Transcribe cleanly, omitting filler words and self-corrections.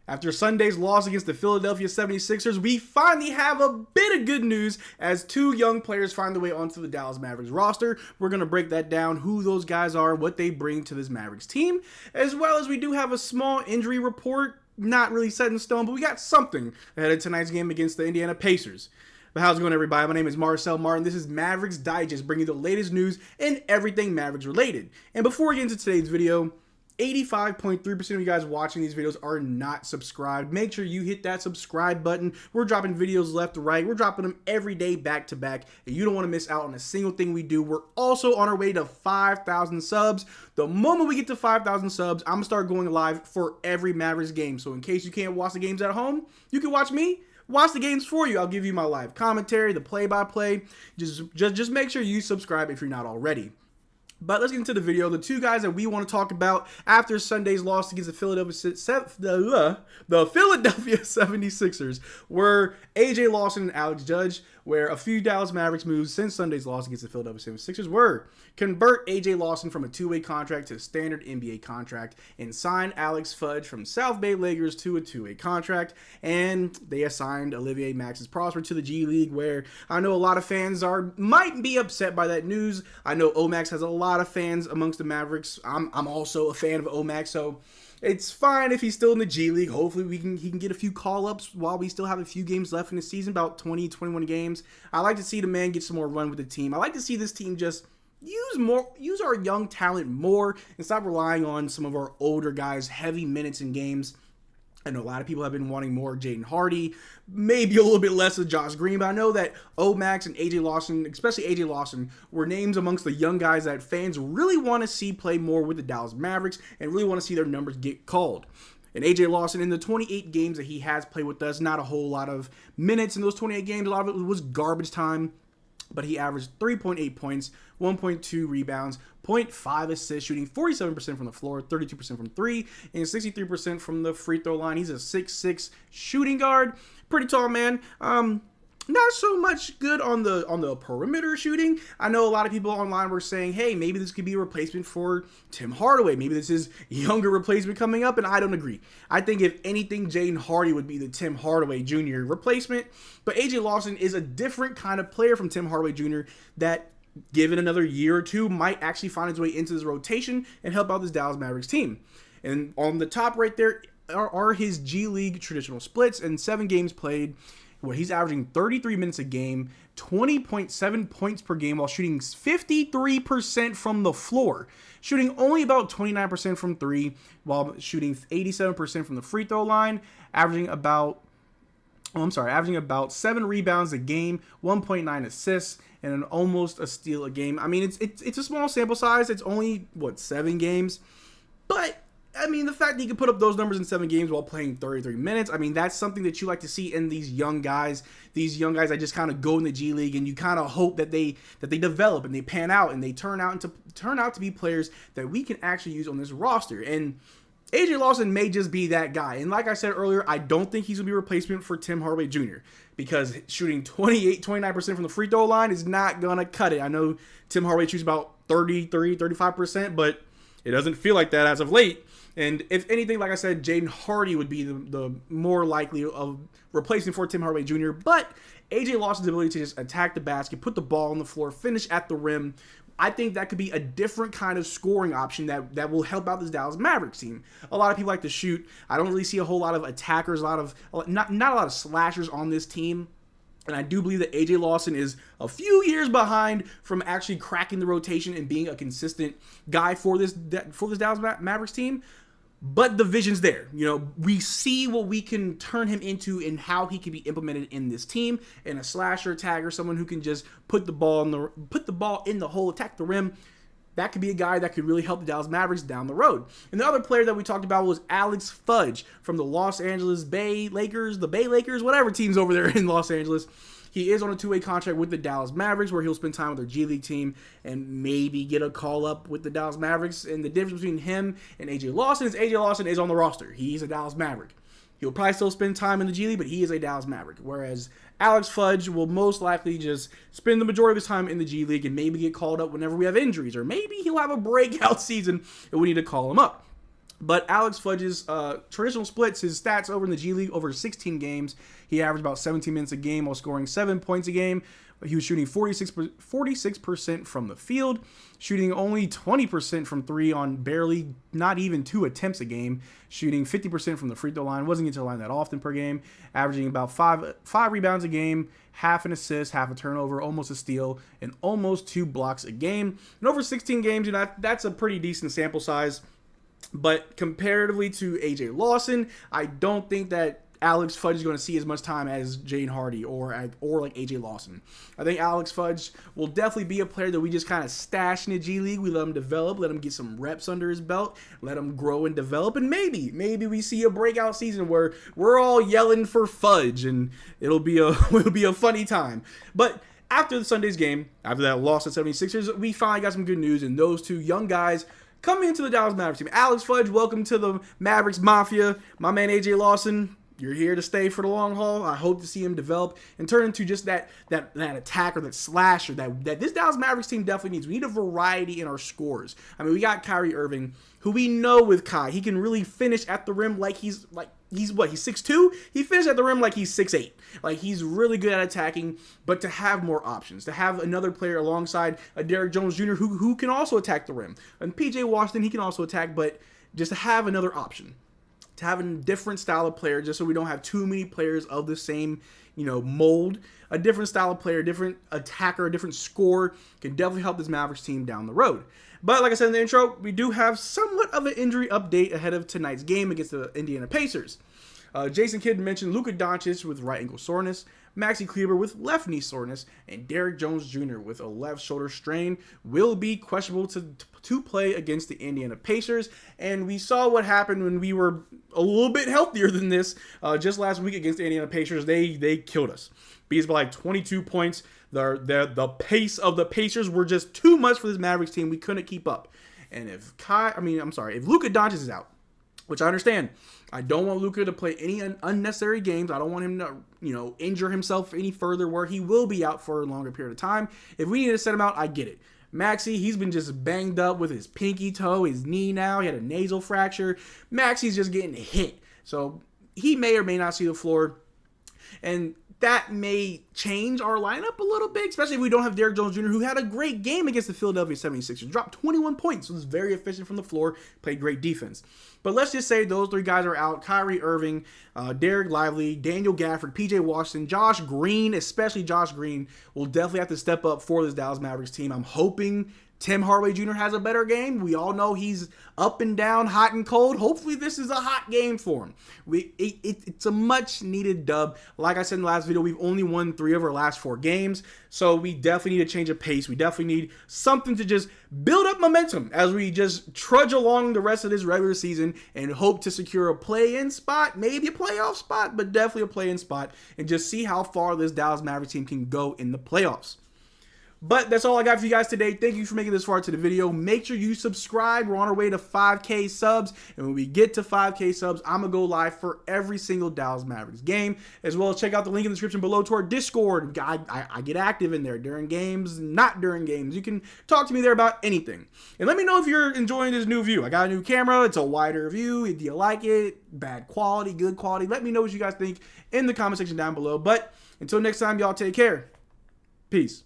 After Sunday's loss against the Philadelphia 76ers, we finally have a bit of good news as two young players find their way onto the Dallas Mavericks roster. We're going to break that down, who those guys are, what they bring to this Mavericks team, as well as we do have a small injury report, not really set in stone, but we got something ahead of tonight's game against the Indiana Pacers. But how's it going, everybody? My name is Marcel Martin. This is Mavs Digest, bringing you the latest news and everything Mavericks related. And before we get into today's video, 85.3% of you guys watching these videos are not subscribed. Make sure you hit that subscribe button. We're dropping videos left to right. We're dropping them every day back to back, and you don't want to miss out on a single thing we do. We're also on our way to 5,000 subs. The moment we get to 5,000 subs, I'm going to start going live for every Mavericks game. So in case you can't watch the games at home, you can watch me watch the games for you. I'll give you my live commentary, the play-by-play. Just make sure you subscribe if you're not already. But let's get into the video. The two guys that we want to talk about after Sunday's loss against the Philadelphia 76ers were AJ Lawson and Alex Fudge, where a few Dallas Mavericks moves since Sunday's loss against the Philadelphia 76ers were convert AJ Lawson from a two-way contract to a standard NBA contract and sign Alex Fudge from South Bay Lakers to a two-way contract, and they assigned Olivier Maxis Prosper to the G League, where I know a lot of fans might be upset by that news. I know Omax has a lot of fans amongst the Mavericks. I'm also a fan of Omax, so it's fine if he's still in the G League. Hopefully he can get a few call-ups while we still have a few games left in the season, about 20, 21 games. I like to see the man get some more run with the team. I like to see this team just use our young talent more and stop relying on some of our older guys' heavy minutes in games. I know a lot of people have been wanting more Jaden Hardy, maybe a little bit less of Josh Green, but I know that Omax and AJ Lawson, especially AJ Lawson, were names amongst the young guys that fans really want to see play more with the Dallas Mavericks and really want to see their numbers get called. And AJ Lawson, in the 28 games that he has played with us, not a whole lot of minutes in those 28 games. A lot of it was garbage time. But he averaged 3.8 points, 1.2 rebounds, 0.5 assists, shooting 47% from the floor, 32% from three, and 63% from the free throw line. He's a 6'6" shooting guard. Pretty tall man. Not so much good on the perimeter shooting. I know a lot of people online were saying, hey, maybe this could be a replacement for Tim Hardaway. Maybe this is a younger replacement coming up, and I don't agree. I think if anything, Jaden Hardy would be the Tim Hardaway Jr. replacement. But AJ Lawson is a different kind of player from Tim Hardaway Jr. that, given another year or two, might actually find his way into this rotation and help out this Dallas Mavericks team. And on the top right there are his G League traditional splits and 7 games played, where he's averaging 33 minutes a game, 20.7 points per game while shooting 53% from the floor, shooting only about 29% from three while shooting 87% from the free throw line, averaging about 7 rebounds a game, 1.9 assists, and almost a steal a game. I mean, it's a small sample size. It's only, 7 games? But I mean, the fact that he can put up those numbers in 7 games while playing 33 minutes, I mean, that's something that you like to see in these young guys. These young guys that just kind of go in the G League, and you kind of hope that they develop and they pan out and they turn out to be players that we can actually use on this roster. And AJ Lawson may just be that guy. And like I said earlier, I don't think he's going to be a replacement for Tim Hardaway Jr. because shooting 29% from the free throw line is not going to cut it. I know Tim Hardaway shoots about 35%, but it doesn't feel like that as of late. And if anything, like I said, Jaden Hardy would be the more likely of replacing for Tim Hardaway Jr. But AJ Lawson's ability to just attack the basket, put the ball on the floor, finish at the rim, I think that could be a different kind of scoring option that will help out this Dallas Mavericks team. A lot of people like to shoot. I don't really see a whole lot of attackers, not a lot of slashers on this team. And I do believe that AJ Lawson is a few years behind from actually cracking the rotation and being a consistent guy for this Dallas Mavericks team. But the vision's there. You know, we see what we can turn him into and how he can be implemented in this team. And a slasher, tagger, someone who can just put the ball in the hole, attack the rim. That could be a guy that could really help the Dallas Mavericks down the road. And the other player that we talked about was Alex Fudge from the Los Angeles Bay Lakers, whatever team's over there in Los Angeles. He is on a two-way contract with the Dallas Mavericks, where he'll spend time with their G League team and maybe get a call-up with the Dallas Mavericks. And the difference between him and AJ Lawson is AJ Lawson is on the roster. He's a Dallas Maverick. He'll probably still spend time in the G League, but he is a Dallas Maverick. Whereas Alex Fudge will most likely just spend the majority of his time in the G League and maybe get called up whenever we have injuries. Or maybe he'll have a breakout season and we need to call him up. But Alex Fudge's traditional splits, his stats over in the G League over 16 games, he averaged about 17 minutes a game while scoring 7 points a game. He was shooting 46% from the field, shooting only 20% from three on barely not even 2 attempts a game, shooting 50% from the free throw line, wasn't getting to the line that often per game, averaging about five rebounds a game, half an assist, half a turnover, almost a steal, and almost 2 blocks a game. And over 16 games, you know, that's a pretty decent sample size. But comparatively to AJ Lawson, I don't think that Alex Fudge is going to see as much time as Jane Hardy or like AJ Lawson. I think Alex Fudge will definitely be a player that we just kind of stash in the G League. We let him develop, let him get some reps under his belt, let him grow and develop, and maybe we see a breakout season where we're all yelling for Fudge, and it'll be a funny time. But after the Sunday's game, after that loss at 76ers, we finally got some good news, and those two young guys coming into the Dallas Mavericks team. Alex Fudge, welcome to the Mavericks Mafia. My man AJ Lawson, you're here to stay for the long haul. I hope to see him develop and turn into just that attacker, that slasher that this Dallas Mavericks team definitely needs. We need a variety in our scores. I mean, we got Kyrie Irving, who we know with Kai, he can really finish at the rim like he's 6'2"? He finished at the rim like he's 6'8". Like, he's really good at attacking, but to have more options, to have another player alongside a Derrick Jones Jr. who can also attack the rim. And PJ Washington, he can also attack, but just to have another option, to have a different style of player, just so we don't have too many players of the same, mold. A different style of player, different attacker, a different scorer can definitely help this Mavericks team down the road. But like I said in the intro, we do have somewhat of an injury update ahead of tonight's game against the Indiana Pacers. Jason Kidd mentioned Luka Doncic with right ankle soreness, Maxi Kleber with left knee soreness, and Derrick Jones Jr. with a left shoulder strain will be questionable to play against the Indiana Pacers. And we saw what happened when we were a little bit healthier than this just last week against the Indiana Pacers. They killed us. Beat us by like 22 points. The pace of the Pacers were just too much for this Mavericks team. We couldn't keep up. And if Luka Doncic is out, which I understand, I don't want Luka to play any unnecessary games. I don't want him to, injure himself any further where he will be out for a longer period of time. If we need to set him out, I get it. Maxi, he's been just banged up with his pinky toe, his knee now. He had a nasal fracture. Maxi's just getting hit. So he may or may not see the floor. And that may change our lineup a little bit, especially if we don't have Derrick Jones Jr., who had a great game against the Philadelphia 76ers. Dropped 21 points, was very efficient from the floor, played great defense. But let's just say those 3 guys are out. Kyrie Irving, Derrick Lively, Daniel Gafford, PJ Washington, Josh Green, especially Josh Green, will definitely have to step up for this Dallas Mavericks team. I'm hoping Tim Hardaway Jr. has a better game. We all know he's up and down, hot and cold. Hopefully this is a hot game for him. It's a much-needed dub. Like I said in the last video, we've only won 3 of our last 4 games, so we definitely need a change of pace. We definitely need something to just build up momentum as we just trudge along the rest of this regular season and hope to secure a play-in spot, maybe a playoff spot, but definitely a play-in spot, and just see how far this Dallas Mavericks team can go in the playoffs. But that's all I got for you guys today. Thank you for making this far to the video. Make sure you subscribe. We're on our way to 5K subs. And when we get to 5K subs, I'm going to go live for every single Dallas Mavericks game. As well as check out the link in the description below to our Discord. I get active in there during games, not during games. You can talk to me there about anything. And let me know if you're enjoying this new view. I got a new camera. It's a wider view. Do you like it? Bad quality, good quality? Let me know what you guys think in the comment section down below. But until next time, y'all take care. Peace.